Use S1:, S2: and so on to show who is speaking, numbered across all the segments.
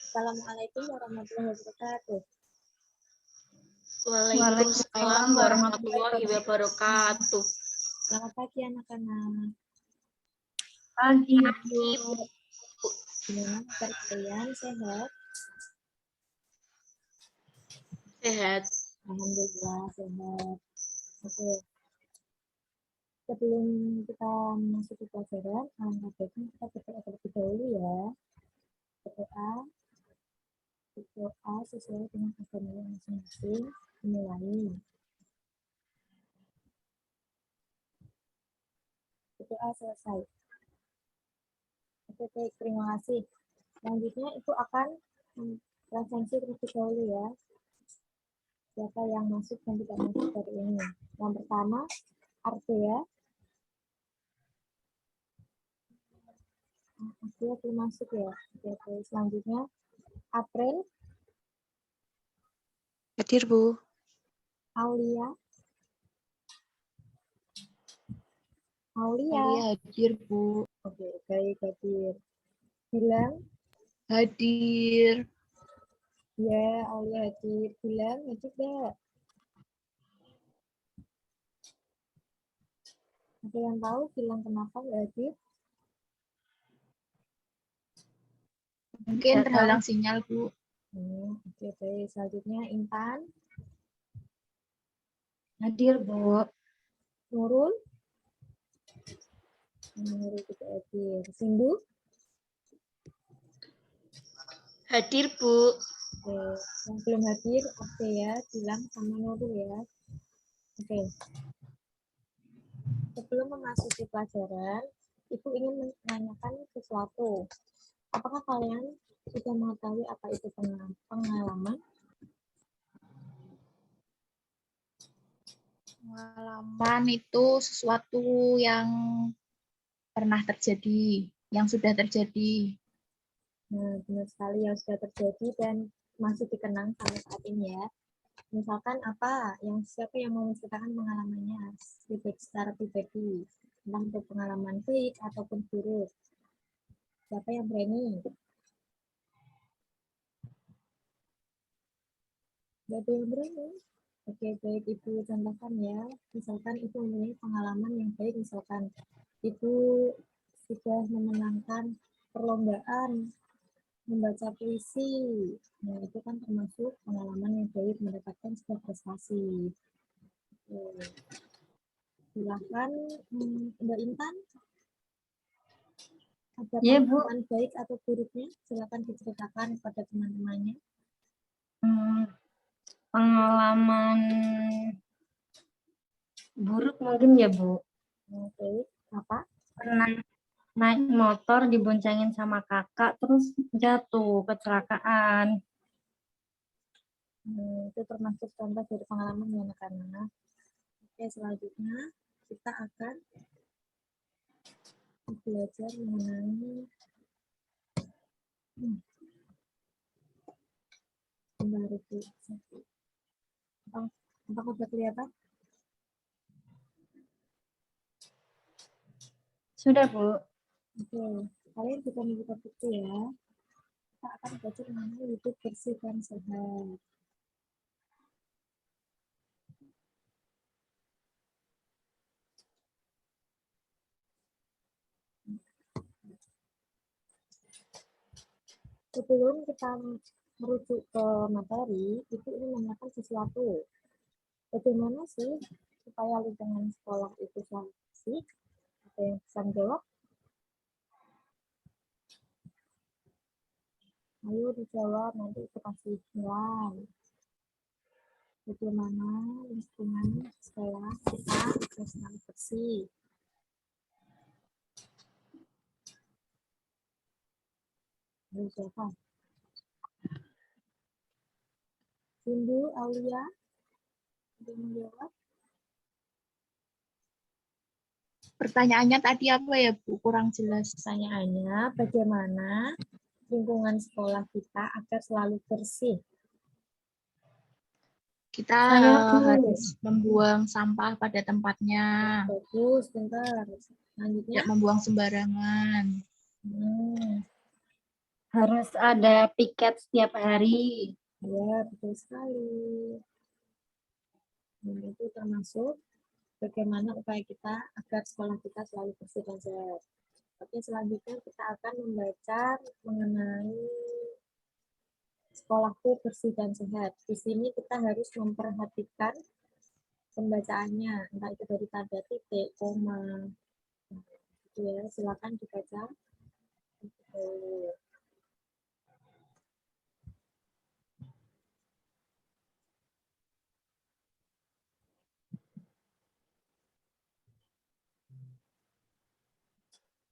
S1: Assalamualaikum warahmatullahi wabarakatuh.
S2: Waalaikumsalam warahmatullahi wabarakatuh.
S1: Selamat pagi anak-anak.
S2: Pagi,
S1: Gimana kabar kalian? Sehat?
S2: Sehat.
S1: Alhamdulillah sehat. Oke. Sebelum kita masuk ke pelajaran, alangkah baiknya kita berdoa terlebih dahulu ya. Berdoa sesuai dengan agama masing-masing. Dimulai. Berdoa selesai. Oke, baik. Terima kasih. Selanjutnya itu akan referensi terlebih dahulu ya. Siapa yang masuk dan tidak masuk dari ini. Yang pertama, Ardea. Ardea belum masuk ya. Oke, selanjutnya, April.
S3: Hadir, Bu.
S1: Aulia. Aulia.
S3: Hadir, Bu.
S1: Oke, baik, hadir. Gilang.
S3: Hadir.
S1: Ya, Aulia hadir. Gilang, hadir gak? Ada yang tahu Gilang kenapa nggak hadir?
S3: Mungkin terhalang sinyal, Bu.
S1: Oke, baik. Selanjutnya, Intan.
S2: hadir, Bu.
S1: Nurul. Nurul tidak hadir. Sindu.
S2: Hadir, Bu.
S1: Oke, yang belum hadir, oke ya, Gilang sama Nurul ya. Oke. Sebelum memasuki pelajaran, Ibu ingin menanyakan sesuatu. Apakah kalian sudah mengetahui apa itu pengalaman?
S3: Pengalaman itu sesuatu yang pernah terjadi, yang sudah terjadi.
S1: Nah, benar sekali yang sudah terjadi dan masih dikenang sampai saat ini ya. Misalkan apa yang siapa yang mau menceritakan pengalamannya secara pribadi, entah itu pengalaman baik ataupun buruk. Siapa yang berani? Gak ada yang berani. Oke, baik Ibu contohkan ya. Misalkan Ibu mempunyai pengalaman yang baik, misalkan Ibu sudah memenangkan perlombaan membaca puisi. Nah, itu kan termasuk pengalaman yang baik mendapatkan sebuah prestasi. Oke. Silahkan Mbak Intan. Ada
S2: Ya, Bu.
S1: pengalaman baik atau buruknya? Silakan diceritakan kepada teman-temannya.
S2: Pengalaman buruk mungkin ya, Bu.
S1: Baik, apa?
S2: Pernah naik motor diboncengin sama kakak, terus jatuh, kecelakaan.
S1: Itu termasuk contoh dari pengalaman ya anak-anak. Oke, selanjutnya kita akan belajar mengenai apakah sudah kelihatan?
S2: Sudah, Bu.
S1: Oke, kalian bisa membuka buku ya. Kita akan belajar mengenai hidup bersih dan sehat. Sebelum kita merujuk ke materi, Ibu ingin menanyakan sesuatu. Bagaimana sih supaya lingkungan sekolah itu bersih? Ada yang bisa menjawab? Ayo dijawab, nanti Ibu kasih nilai. Bagaimana lingkungan sekolah kita bisa selalu bersih? Ayo siapa? Sindu, Aulia, ada yang menjawab?
S3: Pertanyaannya tadi apa ya, Bu? Kurang jelas.
S1: Pertanyaannya, bagaimana lingkungan sekolah kita agar selalu bersih?
S3: Kita harus membuang sampah pada tempatnya.
S1: Bagus, bentar. Selanjutnya.
S3: Tidak membuang sembarangan.
S2: Harus ada piket setiap hari.
S1: Ya, betul sekali. Nah, itu termasuk bagaimana upaya kita agar sekolah kita selalu bersih dan sehat. Oke, selanjutnya kita akan membaca mengenai sekolahku bersih dan sehat. Di sini kita harus memperhatikan pembacaannya, entah itu dari tanda titik, koma, gitu ya. Silakan dibaca.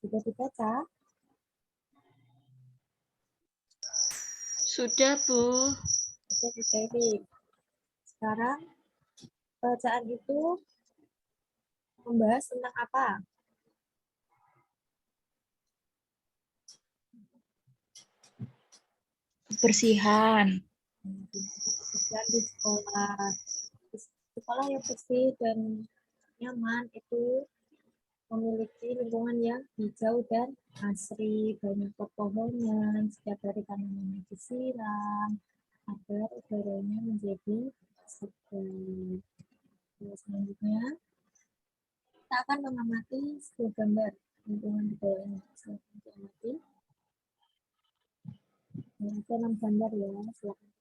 S1: Sudah dibaca?
S3: Sudah, Bu.
S1: Oke, baik. Sekarang bacaan itu membahas tentang apa?
S3: Kebersihan.
S1: Kebersihan di sekolah. Di sekolah yang bersih dan nyaman itu memiliki lingkungan yang hijau dan asri, banyak pepohonan, setiap hari tanamannya disiram, agar udaranya menjadi segar. Selanjutnya, kita akan mengamati sebuah gambar lingkungan di bawah ini. Silakan diamati. Ada 6 gambar ya, silakan.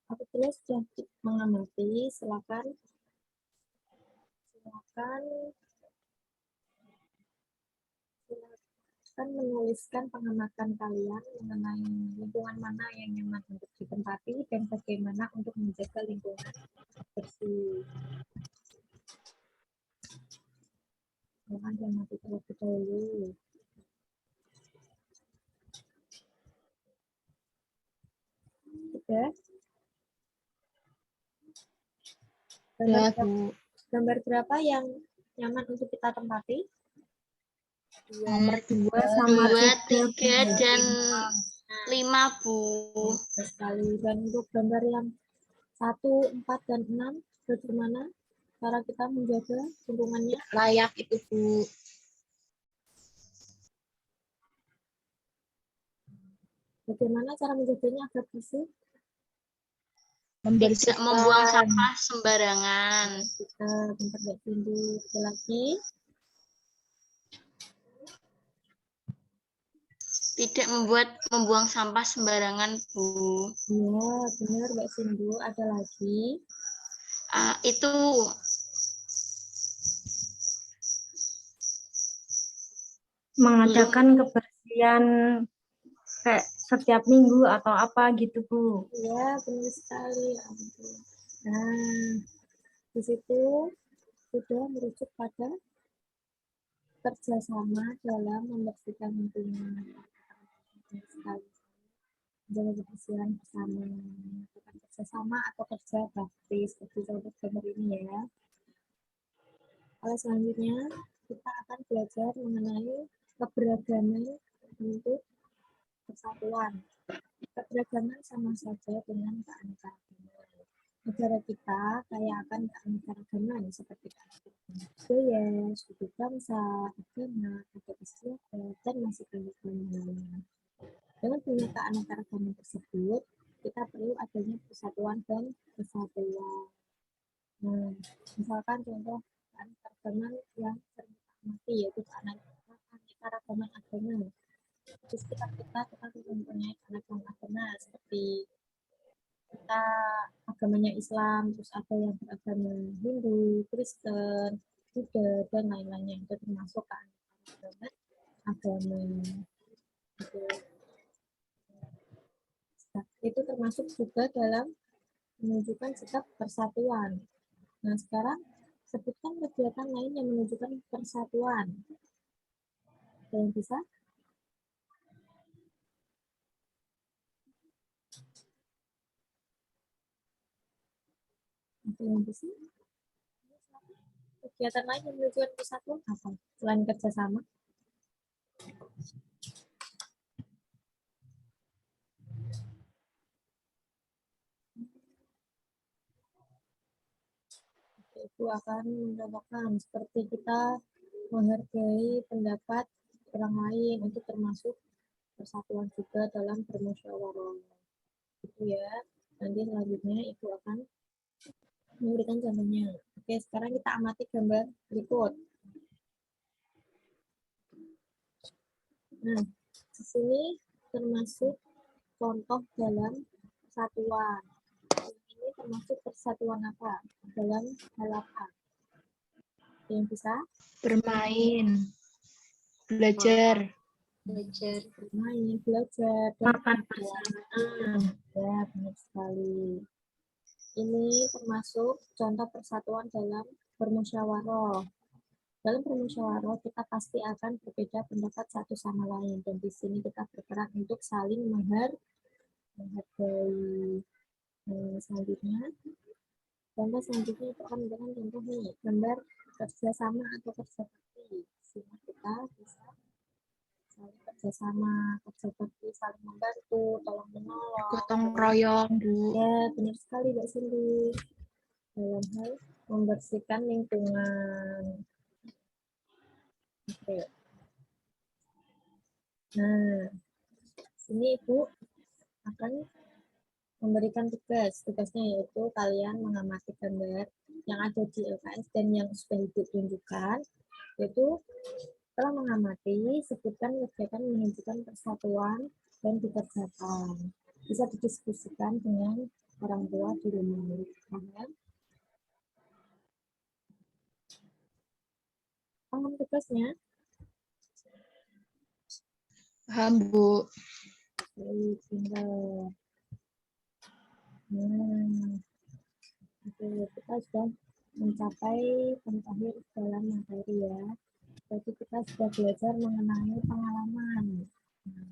S1: Apabila sudah mengamati, silakan menuliskan pengamatan kalian mengenai lingkungan mana yang nyaman untuk ditempati dan bagaimana untuk menjaga lingkungan bersih. Silakan diamati terlebih dahulu. Sudah?
S3: Ya, Bu.
S1: Gambar berapa yang nyaman untuk kita tempati?
S3: Nomor 2
S2: sama
S3: 2, 3,
S2: Bu.
S3: dan 5, Bu.
S1: Sekali. Dan untuk gambar yang 1, 4, dan 6, bagaimana cara kita menjaga lingkungannya?
S3: Layak itu, Bu.
S1: Bagaimana cara menjaganya agar bersih?
S3: Tidak membuang sampah sembarangan.
S1: Kita memperbaiki dulu lagi.
S3: Tidak membuang sampah sembarangan, Bu.
S1: Iya, benar Mbak Sindu. Ada lagi.
S3: Itu
S2: Mengadakan kebersihan kayak setiap minggu atau apa gitu, Bu.
S1: Iya, benar sekali. Nah, di situ sudah merujuk pada kerjasama dalam membersihkan lingkungan. Sekali. Jaga kebersihan bersama, melakukan kerjasama atau kerja bakti seperti contoh gambar ini ya. Kalau selanjutnya kita akan belajar mengenai keberagaman untuk persatuan. Keberagaman sama saja dengan keanekaragaman. Negara kita kaya akan keanekaragaman seperti budaya, suku bangsa, agama, adat istiadat, dan masih banyak lainnya. Dengan punya keanekaragaman tersebut, kita perlu adanya persatuan dan kesatuan. Nah, misalkan contoh keanekaragaman yang sering kita amati yaitu keanekaragaman agama. Di sekitar kita mempunyai keanekaragaman agama seperti kita agamanya Islam, terus ada yang beragama Hindu, Kristen, Buddha, dan lain-lainnya. Itu termasuk keanekaragaman agama. Itu termasuk juga dalam menunjukkan sikap persatuan. Nah, sekarang sebutkan kegiatan lain yang menunjukkan persatuan. Ada yang bisa? Ada yang bisa? Kegiatan lain yang menunjukkan persatuan apa? Selain kerjasama? Oke, itu akan mencontohkan seperti kita menghargai pendapat orang lain, itu termasuk persatuan juga dalam bermusyawarah. Itu ya. Nanti selanjutnya itu akan memberikan contohnya. Oke, sekarang kita amati gambar berikut. Nah, di sini termasuk contoh dalam persatuan. Ini termasuk persatuan apa? Dalam hal apa? Yang bisa?
S3: Bermain, belajar,
S1: Bermain, belajar, dan
S2: Makan bersama.
S1: ya, benar sekali. Ini termasuk contoh persatuan dalam bermusyawarah. Dalam bermusyawarah kita pasti akan berbeda pendapat satu sama lain, dan di sini kita berperan untuk saling menghargai. Selanjutnya, contoh selanjutnya itu akan memberikan contoh nih, gambar kerjasama atau kerja bakti. Sehingga kita bisa saling kerjasama, kerja bakti, saling membantu, tolong menolong.
S3: gotong royong, Bu.
S1: Ya, benar sekali Mbak Cindy. Dalam hal membersihkan lingkungan. Oke. Nah, sini Ibu akan memberikan tugas. Tugasnya yaitu kalian mengamati gambar yang ada di LKS dan yang sudah Ibu tunjukkan. Yaitu setelah mengamati, sebutkan kegiatan menunjukkan persatuan dan dikerjakan. Bisa didiskusikan dengan orang tua di rumah. Paham tugasnya?
S3: Paham, Bu.
S1: Baik, tinggal. Oke, kita sudah mencapai pengakhir dalam materi ya. Jadi kita sudah belajar mengenai pengalaman. Nah,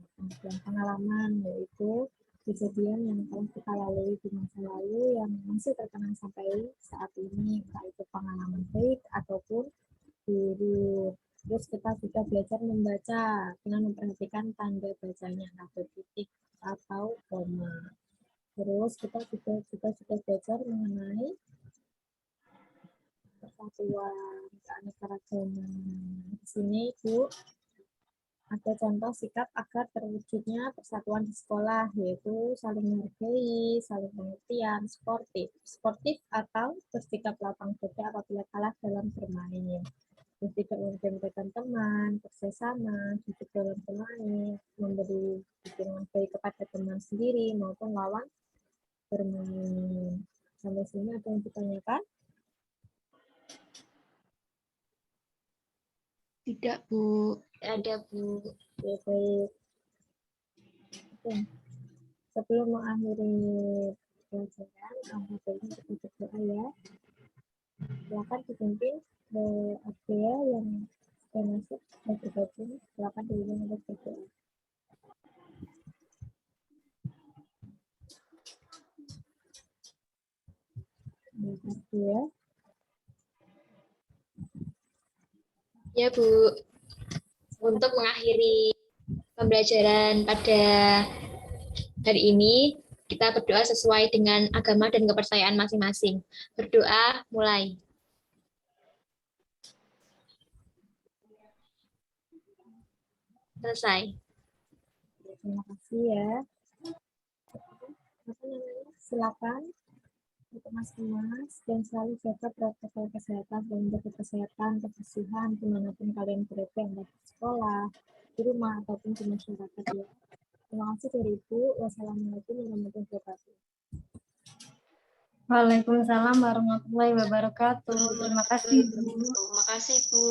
S1: pengalaman yaitu kejadian yang telah kita lalui di masa lalu yang masih terkenang sampai saat ini, entah itu pengalaman baik ataupun buruk. Terus kita juga belajar membaca dengan memperhatikan tanda bacanya atau titik atau koma. Terus kita juga belajar mengenai persatuan, keanekaragaman. Di sini Bu ada contoh sikap agar terwujudnya persatuan di sekolah, yaitu saling menghargai, saling pengertian, sportif. Sportif atau bersikap lapang dada apabila kalah dalam bermain. Terus tidak memberikan teman, kerjasama, duduk dalam bermain, memberi dukungan baik kepada teman sendiri maupun lawan bermain. Sampai sini ada yang ditanyakan?
S3: Tidak, Bu.
S4: Ada, Bu.
S1: Oke, baik. Oke. Sebelum mengakhiri pelajaran, alhamdulillah kita berdoa ya. Silakan dipimpin Abdea yang sudah masuk dan bergabung. Silakan dipimpin untuk berdoa. Abdea.
S4: Ya, Bu. Untuk mengakhiri pembelajaran pada hari ini, kita berdoa sesuai dengan agama dan kepercayaan masing-masing. Berdoa, mulai. Selesai.
S1: Terima kasih ya. Silakan untuk mas-mas dan selalu jaga protokol kesehatan dan jaga kesehatan, kebersihan dimanapun kalian berada, entah di sekolah, di rumah ataupun di masyarakat ya. Terima kasih dari Ibu. Wassalamualaikum warahmatullahi wabarakatuh.
S2: Waalaikumsalam warahmatullahi wabarakatuh. Terima kasih.
S4: Terima kasih, Bu.